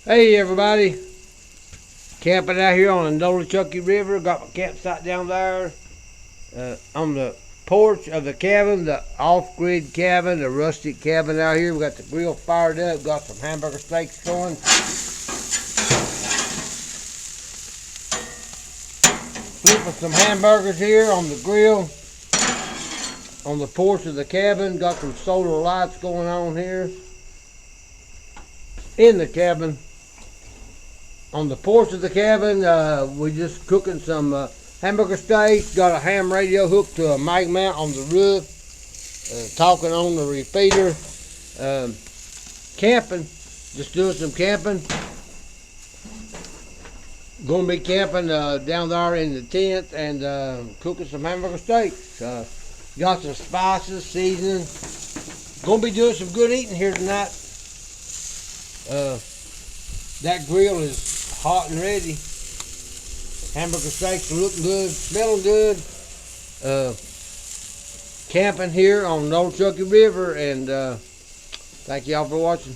Hey everybody, camping out here on the Nolichucky River. Got my campsite down there on the porch of the cabin, the off-grid cabin, the rustic cabin out here. We got the grill fired up, got some hamburger steaks going. Flipping some hamburgers here on the grill on the porch of the cabin. Got some solar lights going on here in the cabin. On the porch of the cabin, we just cooking some hamburger steaks. Got a ham radio hooked to a mic mount on the roof. Talking on the repeater. Camping, just doing some camping. Gonna be camping down there in the tent and cooking some hamburger steaks. Got some spices, seasoning. Gonna be doing some good eating here tonight. That grill is hot and ready. Hamburger steaks are looking good, smelling good. Camping here on Nolichucky River, and thank y'all for watching.